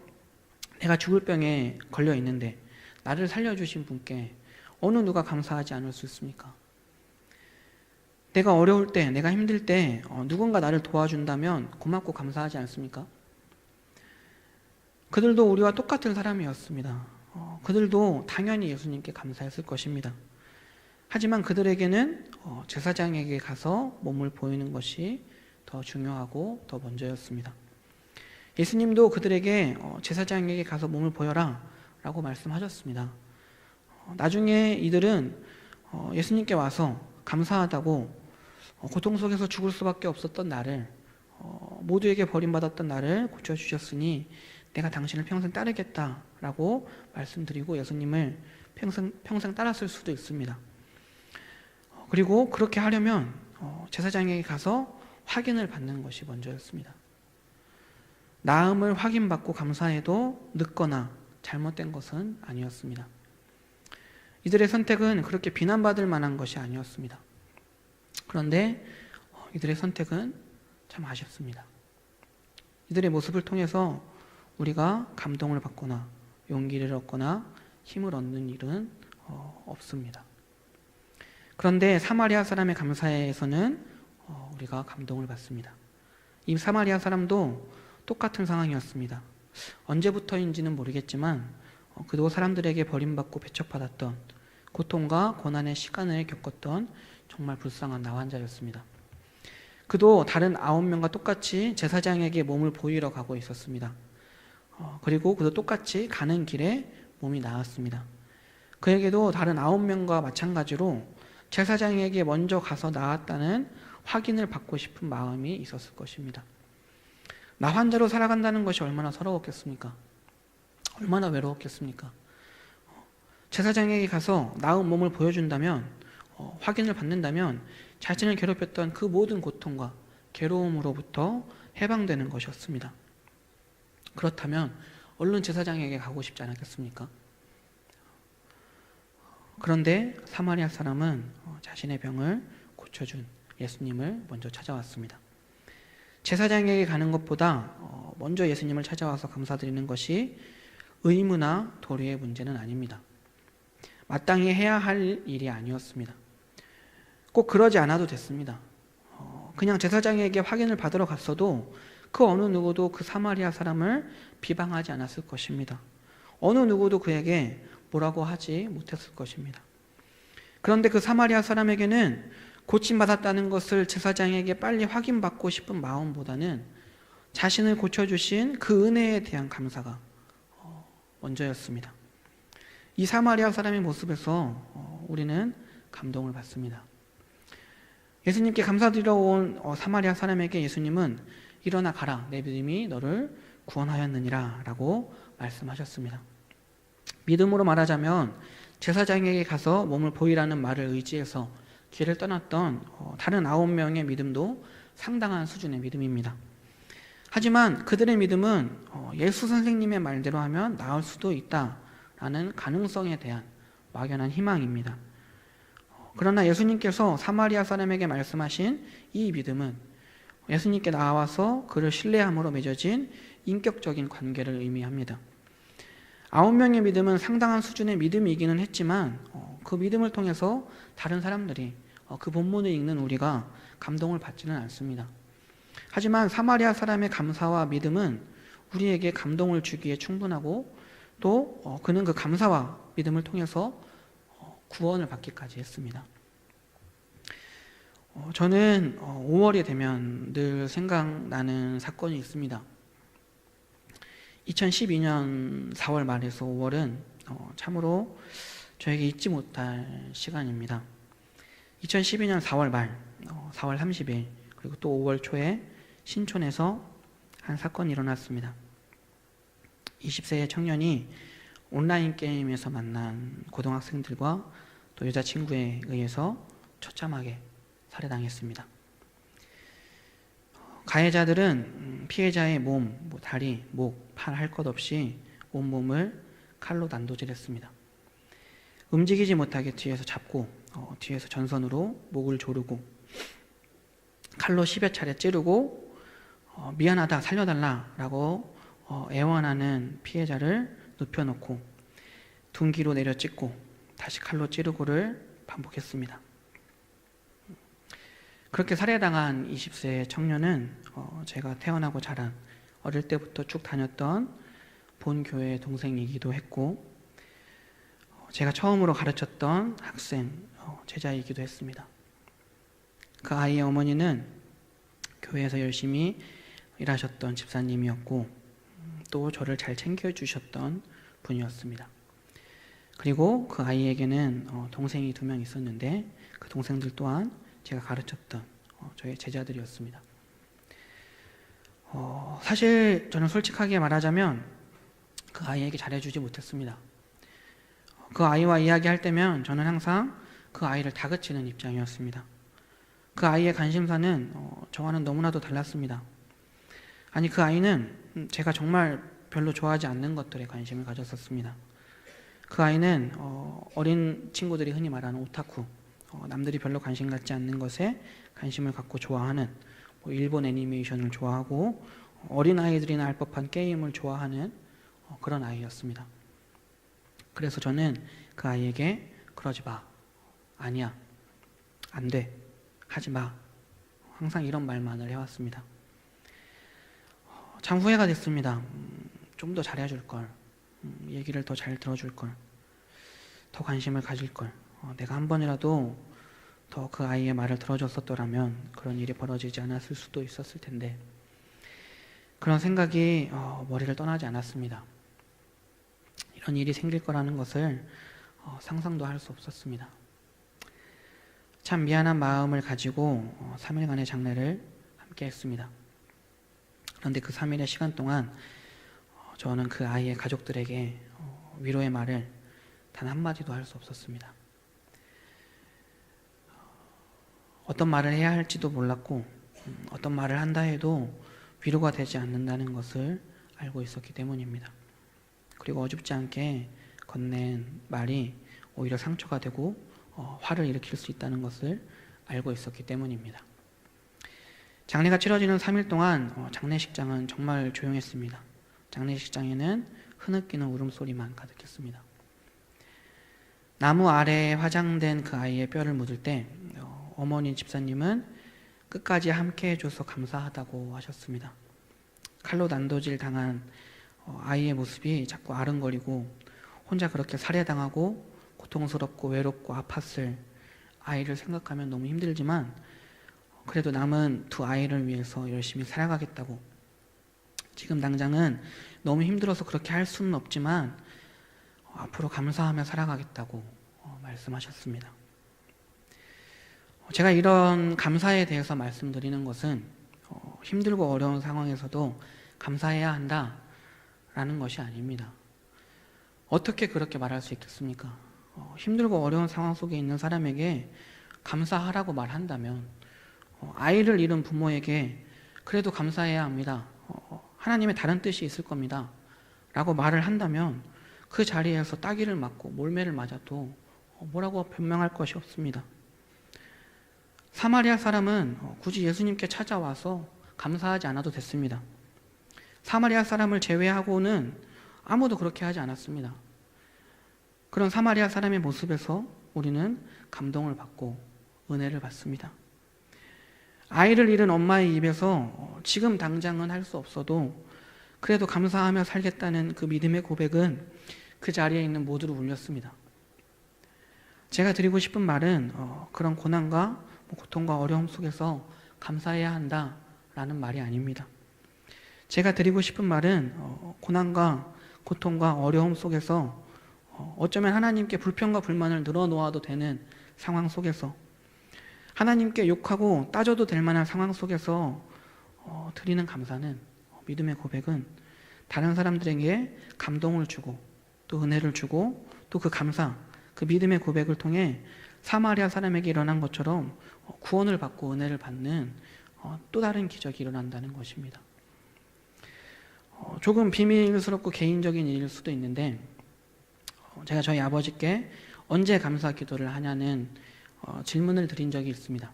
내가 죽을 병에 걸려 있는데 나를 살려주신 분께 어느 누가 감사하지 않을 수 있습니까? 내가 어려울 때, 내가 힘들 때 누군가 나를 도와준다면 고맙고 감사하지 않습니까? 그들도 우리와 똑같은 사람이었습니다. 그들도 당연히 예수님께 감사했을 것입니다. 하지만 그들에게는 제사장에게 가서 몸을 보이는 것이 더 중요하고 더 먼저였습니다. 예수님도 그들에게 제사장에게 가서 몸을 보여라 라고 말씀하셨습니다. 나중에 이들은 예수님께 와서 감사하다고 고통 속에서 죽을 수밖에 없었던 나를, 모두에게 버림받았던 나를 고쳐주셨으니 내가 당신을 평생 따르겠다라고 말씀드리고 예수님을 평생 따랐을 수도 있습니다. 그리고 그렇게 하려면 제사장에게 가서 확인을 받는 것이 먼저였습니다. 나음을 확인받고 감사해도 늦거나 잘못된 것은 아니었습니다. 이들의 선택은 그렇게 비난받을 만한 것이 아니었습니다. 그런데 이들의 선택은 참 아쉽습니다. 이들의 모습을 통해서 우리가 감동을 받거나 용기를 얻거나 힘을 얻는 일은 없습니다. 그런데 사마리아 사람의 감사에서는 우리가 감동을 받습니다. 이 사마리아 사람도 똑같은 상황이었습니다. 언제부터인지는 모르겠지만 그도 사람들에게 버림받고 배척받았던 고통과 고난의 시간을 겪었던 정말 불쌍한 나환자였습니다. 그도 다른 9명과 똑같이 제사장에게 몸을 보이러 가고 있었습니다. 그리고 그도 똑같이 가는 길에 몸이 나았습니다. 그에게도 다른 9명과 마찬가지로 제사장에게 먼저 가서 나았다는 확인을 받고 싶은 마음이 있었을 것입니다. 나 환자로 살아간다는 것이 얼마나 서러웠겠습니까? 얼마나 외로웠겠습니까? 제사장에게 가서 나은 몸을 보여준다면, 확인을 받는다면 자신을 괴롭혔던 그 모든 고통과 괴로움으로부터 해방되는 것이었습니다. 그렇다면 얼른 제사장에게 가고 싶지 않았겠습니까? 그런데 사마리아 사람은 자신의 병을 고쳐준 예수님을 먼저 찾아왔습니다. 제사장에게 가는 것보다 먼저 예수님을 찾아와서 감사드리는 것이 의무나 도리의 문제는 아닙니다. 마땅히 해야 할 일이 아니었습니다. 꼭 그러지 않아도 됐습니다. 그냥 제사장에게 확인을 받으러 갔어도 그 어느 누구도 그 사마리아 사람을 비방하지 않았을 것입니다. 어느 누구도 그에게 뭐라고 하지 못했을 것입니다. 그런데 그 사마리아 사람에게는 고침받았다는 것을 제사장에게 빨리 확인받고 싶은 마음보다는 자신을 고쳐주신 그 은혜에 대한 감사가 먼저였습니다. 이 사마리아 사람의 모습에서 우리는 감동을 받습니다. 예수님께 감사드리러 온 사마리아 사람에게 예수님은 일어나 가라, 내 믿음이 너를 구원하였느니라 라고 말씀하셨습니다. 믿음으로 말하자면 제사장에게 가서 몸을 보이라는 말을 의지해서 길을 떠났던 다른 9명의 믿음도 상당한 수준의 믿음입니다. 하지만 그들의 믿음은 예수 선생님의 말대로 하면 나을 수도 있다라는 가능성에 대한 막연한 희망입니다. 그러나 예수님께서 사마리아 사람에게 말씀하신 이 믿음은 예수님께 나와서 그를 신뢰함으로 맺어진 인격적인 관계를 의미합니다. 9명의 믿음은 상당한 수준의 믿음이기는 했지만 그 믿음을 통해서 다른 사람들이 그 본문을 읽는 우리가 감동을 받지는 않습니다. 하지만 사마리아 사람의 감사와 믿음은 우리에게 감동을 주기에 충분하고 또 그는 그 감사와 믿음을 통해서 구원을 받기까지 했습니다. 저는 5월이 되면 늘 생각나는 사건이 있습니다. 2012년 4월 말에서 5월은 참으로 저에게 잊지 못할 시간입니다. 2012년 4월 말, 4월 30일 그리고 또 5월 초에 신촌에서 한 사건이 일어났습니다. 20세의 청년이 온라인 게임에서 만난 고등학생들과 또 여자친구에 의해서 처참하게 살해당했습니다. 가해자들은 피해자의 몸, 다리, 목, 팔 할 것 없이 온몸을 칼로 난도질했습니다. 움직이지 못하게 뒤에서 잡고 뒤에서 전선으로 목을 조르고 칼로 10여 차례 찌르고 미안하다 살려달라라고 애원하는 피해자를 눕혀놓고 둔기로 내려 찢고 다시 칼로 찌르고를 반복했습니다. 그렇게 살해당한 20세 청년은 제가 태어나고 자란 어릴 때부터 쭉 다녔던 본 교회의 동생이기도 했고 제가 처음으로 가르쳤던 학생, 제자이기도 했습니다. 그 아이의 어머니는 교회에서 열심히 일하셨던 집사님이었고 또 저를 잘 챙겨주셨던 분이었습니다. 그리고 그 아이에게는 동생이 2명 있었는데 그 동생들 또한 제가 가르쳤던 저의 제자들이었습니다. 사실 저는 솔직하게 말하자면 그 아이에게 잘해주지 못했습니다. 그 아이와 이야기할 때면 저는 항상 그 아이를 다그치는 입장이었습니다. 그 아이의 관심사는 저와는 너무나도 달랐습니다. 아니 그 아이는 제가 정말 별로 좋아하지 않는 것들에 관심을 가졌었습니다. 그 아이는 어린 친구들이 흔히 말하는 오타쿠, 남들이 별로 관심 갖지 않는 것에 관심을 갖고 좋아하는 일본 애니메이션을 좋아하고 어린아이들이나 할 법한 게임을 좋아하는 그런 아이였습니다. 그래서 저는 그 아이에게 그러지 마, 아니야, 안 돼, 하지 마, 항상 이런 말만을 해왔습니다. 참 후회가 됐습니다. 좀 더 잘해줄 걸, 얘기를 더 잘 들어줄 걸, 더 관심을 가질 걸, 내가 한 번이라도 더 그 아이의 말을 들어줬었더라면 그런 일이 벌어지지 않았을 수도 있었을 텐데 그런 생각이 머리를 떠나지 않았습니다. 이런 일이 생길 거라는 것을 상상도 할 수 없었습니다. 참 미안한 마음을 가지고 3일간의 장례를 함께 했습니다. 그런데 그 3일의 시간 동안 저는 그 아이의 가족들에게 위로의 말을 단 한마디도 할 수 없었습니다. 어떤 말을 해야 할지도 몰랐고 어떤 말을 한다 해도 위로가 되지 않는다는 것을 알고 있었기 때문입니다. 그리고 어줍지 않게 건넨 말이 오히려 상처가 되고 화를 일으킬 수 있다는 것을 알고 있었기 때문입니다. 장례가 치러지는 3일 동안 장례식장은 정말 조용했습니다. 장례식장에는 흐느끼는 울음소리만 가득했습니다. 나무 아래에 화장된 그 아이의 뼈를 묻을 때 어머니 집사님은 끝까지 함께 해줘서 감사하다고 하셨습니다. 칼로 난도질 당한 아이의 모습이 자꾸 아른거리고 혼자 그렇게 살해당하고 고통스럽고 외롭고 아팠을 아이를 생각하면 너무 힘들지만 그래도 남은 2 아이를 위해서 열심히 살아가겠다고 지금 당장은 너무 힘들어서 그렇게 할 수는 없지만 앞으로 감사하며 살아가겠다고 말씀하셨습니다. 제가 이런 감사에 대해서 말씀드리는 것은 힘들고 어려운 상황에서도 감사해야 한다라는 것이 아닙니다. 어떻게 그렇게 말할 수 있겠습니까? 힘들고 어려운 상황 속에 있는 사람에게 감사하라고 말한다면 아이를 잃은 부모에게 그래도 감사해야 합니다. 하나님의 다른 뜻이 있을 겁니다. 라고 말을 한다면 그 자리에서 따귀를 맞고 몰매를 맞아도 뭐라고 변명할 것이 없습니다. 사마리아 사람은 굳이 예수님께 찾아와서 감사하지 않아도 됐습니다. 사마리아 사람을 제외하고는 아무도 그렇게 하지 않았습니다. 그런 사마리아 사람의 모습에서 우리는 감동을 받고 은혜를 받습니다. 아이를 잃은 엄마의 입에서 지금 당장은 할 수 없어도 그래도 감사하며 살겠다는 그 믿음의 고백은 그 자리에 있는 모두를 울렸습니다. 제가 드리고 싶은 말은 그런 고난과 고통과 어려움 속에서 감사해야 한다라는 말이 아닙니다. 제가 드리고 싶은 말은 고난과 고통과 어려움 속에서 어쩌면 하나님께 불평과 불만을 늘어놓아도 되는 상황 속에서 하나님께 욕하고 따져도 될 만한 상황 속에서 드리는 감사는 믿음의 고백은 다른 사람들에게 감동을 주고 또 은혜를 주고 또 그 감사, 그 믿음의 고백을 통해 사마리아 사람에게 일어난 것처럼 구원을 받고 은혜를 받는 또 다른 기적이 일어난다는 것입니다. 조금 비밀스럽고 개인적인 일일 수도 있는데 제가 저희 아버지께 언제 감사 기도를 하냐는 질문을 드린 적이 있습니다.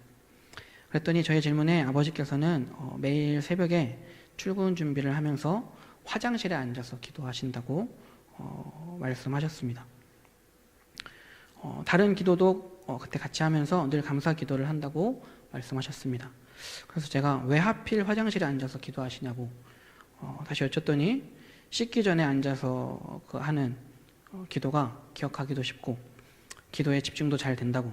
그랬더니 저의 질문에 아버지께서는 매일 새벽에 출근 준비를 하면서 화장실에 앉아서 기도하신다고 말씀하셨습니다. 다른 기도도 그때 같이 하면서 늘 감사 기도를 한다고 말씀하셨습니다. 그래서 제가 왜 하필 화장실에 앉아서 기도하시냐고 다시 여쭸더니 씻기 전에 앉아서 하는 기도가 기억하기도 쉽고 기도에 집중도 잘 된다고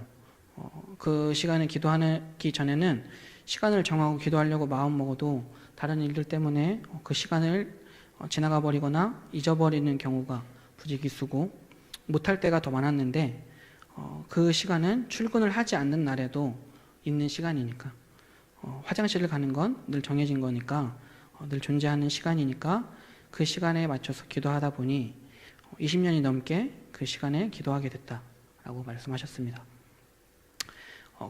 그 시간에 기도하기 전에는 시간을 정하고 기도하려고 마음먹어도 다른 일들 때문에 그 시간을 지나가 버리거나 잊어버리는 경우가 부지기수고 못할 때가 더 많았는데 그 시간은 출근을 하지 않는 날에도 있는 시간이니까 화장실을 가는 건 늘 정해진 거니까 늘 존재하는 시간이니까 그 시간에 맞춰서 기도하다 보니 20년이 넘게 그 시간에 기도하게 됐다라고 말씀하셨습니다.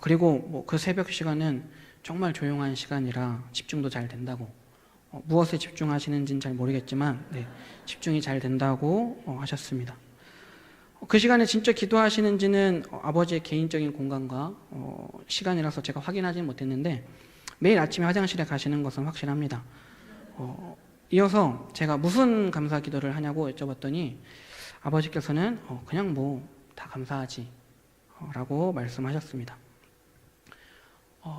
그리고 그 새벽 시간은 정말 조용한 시간이라 집중도 잘 된다고 무엇에 집중하시는지는 잘 모르겠지만 집중이 잘 된다고 하셨습니다. 그 시간에 진짜 기도하시는지는 아버지의 개인적인 공간과 시간이라서 제가 확인하지는 못했는데 매일 아침에 화장실에 가시는 것은 확실합니다. 이어서 제가 무슨 감사 기도를 하냐고 여쭤봤더니 아버지께서는 그냥 다 감사하지 라고 말씀하셨습니다.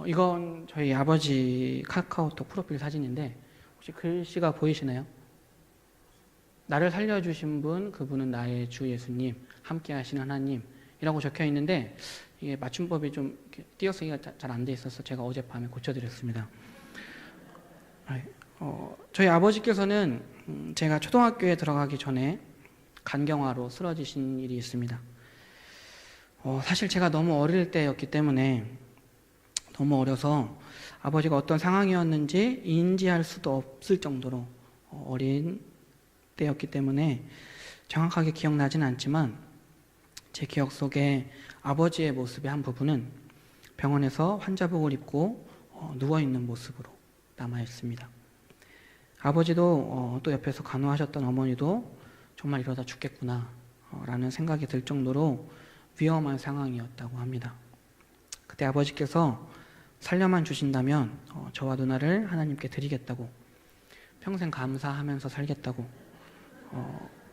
이건 저희 아버지 카카오톡 프로필 사진인데 혹시 글씨가 보이시나요? 나를 살려주신 분, 그분은 나의 주 예수님, 함께 하시는 하나님이라고 적혀 있는데 이게 맞춤법이 좀 띄어쓰기가 잘 안 돼 있어서 제가 어젯밤에 고쳐드렸습니다. 저희 아버지께서는 제가 초등학교에 들어가기 전에 간경화로 쓰러지신 일이 있습니다. 사실 제가 너무 어릴 때였기 때문에 너무 어려서 아버지가 어떤 상황이었는지 인지할 수도 없을 정도로 어린 때였기 때문에 정확하게 기억나지는 않지만 제 기억 속에 아버지의 모습의 한 부분은 병원에서 환자복을 입고 누워있는 모습으로 남아있습니다. 아버지도 또 옆에서 간호하셨던 어머니도 정말 이러다 죽겠구나 라는 생각이 들 정도로 위험한 상황이었다고 합니다. 그때 아버지께서 살려만 주신다면 저와 누나를 하나님께 드리겠다고 평생 감사하면서 살겠다고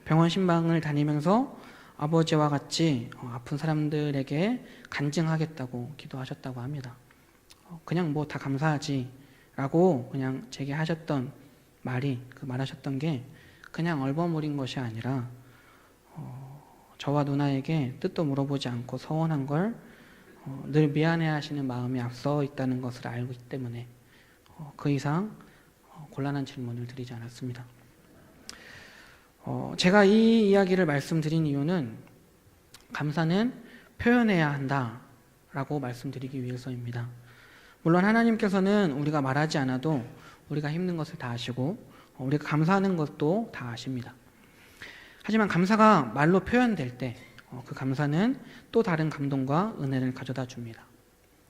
병원 신방을 다니면서 아버지와 같이 아픈 사람들에게 간증하겠다고 기도하셨다고 합니다. 그냥 다 감사하지 라고 그냥 제게 하셨던 말이 말하셨던 게 그냥 얼버무린 것이 아니라 저와 누나에게 뜻도 물어보지 않고 서원한 걸 늘 미안해하시는 마음이 앞서 있다는 것을 알고 있기 때문에 그 이상 곤란한 질문을 드리지 않았습니다. 제가 이 이야기를 말씀드린 이유는 감사는 표현해야 한다라고 말씀드리기 위해서입니다. 물론 하나님께서는 우리가 말하지 않아도 우리가 힘든 것을 다 아시고 우리가 감사하는 것도 다 아십니다. 하지만 감사가 말로 표현될 때 그 감사는 또 다른 감동과 은혜를 가져다 줍니다.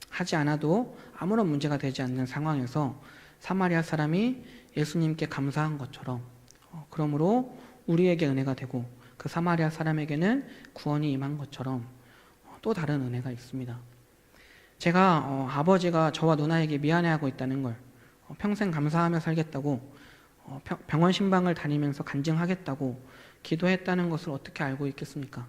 하지 않아도 아무런 문제가 되지 않는 상황에서 사마리아 사람이 예수님께 감사한 것처럼 그러므로 우리에게 은혜가 되고 그 사마리아 사람에게는 구원이 임한 것처럼 또 다른 은혜가 있습니다. 제가 아버지가 저와 누나에게 미안해하고 있다는 걸 평생 감사하며 살겠다고 병원 신방을 다니면서 간증하겠다고 기도했다는 것을 어떻게 알고 있겠습니까?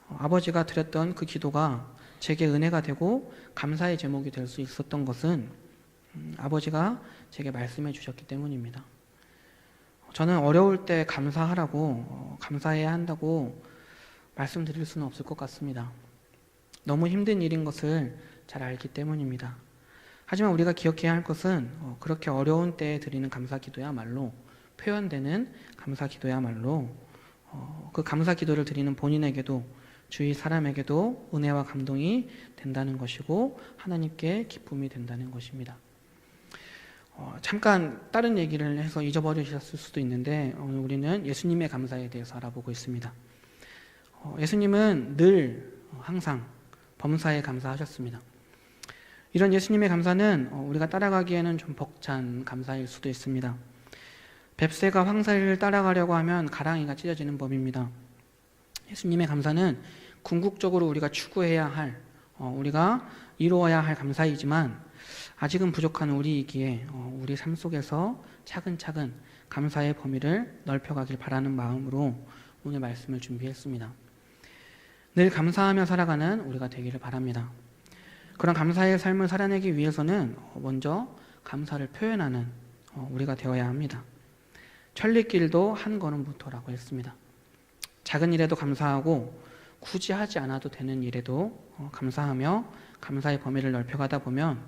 아버지가 드렸던 그 기도가 제게 은혜가 되고 감사의 제목이 될 수 있었던 것은 아버지가 제게 말씀해 주셨기 때문입니다. 저는 어려울 때 감사하라고 감사해야 한다고 말씀드릴 수는 없을 것 같습니다. 너무 힘든 일인 것을 잘 알기 때문입니다. 하지만 우리가 기억해야 할 것은 그렇게 어려운 때에 드리는 감사 기도야말로 표현되는 감사 기도야말로 그 감사 기도를 드리는 본인에게도 주위 사람에게도 은혜와 감동이 된다는 것이고 하나님께 기쁨이 된다는 것입니다. 잠깐 다른 얘기를 해서 잊어버리셨을 수도 있는데 오늘 우리는 예수님의 감사에 대해서 알아보고 있습니다. 예수님은 늘 항상 범사에 감사하셨습니다. 이런 예수님의 감사는 우리가 따라가기에는 좀 벅찬 감사일 수도 있습니다. 뱁새가 황사를 따라가려고 하면 가랑이가 찢어지는 법입니다. 예수님의 감사는 궁극적으로 우리가 추구해야 할, 우리가 이루어야 할 감사이지만 아직은 부족한 우리이기에 우리 삶 속에서 차근차근 감사의 범위를 넓혀가길 바라는 마음으로 오늘 말씀을 준비했습니다. 늘 감사하며 살아가는 우리가 되기를 바랍니다. 그런 감사의 삶을 살아내기 위해서는 먼저 감사를 표현하는 우리가 되어야 합니다. 천리길도 한 걸음부터라고 했습니다. 작은 일에도 감사하고 굳이 하지 않아도 되는 일에도 감사하며 감사의 범위를 넓혀가다 보면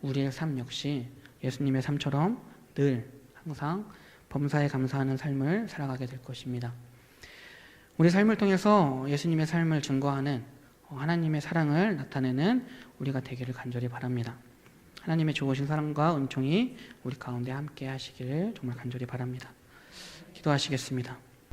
우리의 삶 역시 예수님의 삶처럼 늘 항상 범사에 감사하는 삶을 살아가게 될 것입니다. 우리 삶을 통해서 예수님의 삶을 증거하는 하나님의 사랑을 나타내는 우리가 되기를 간절히 바랍니다. 하나님의 좋으신 사랑과 은총이 우리 가운데 함께 하시기를 정말 간절히 바랍니다. 기도하시겠습니다.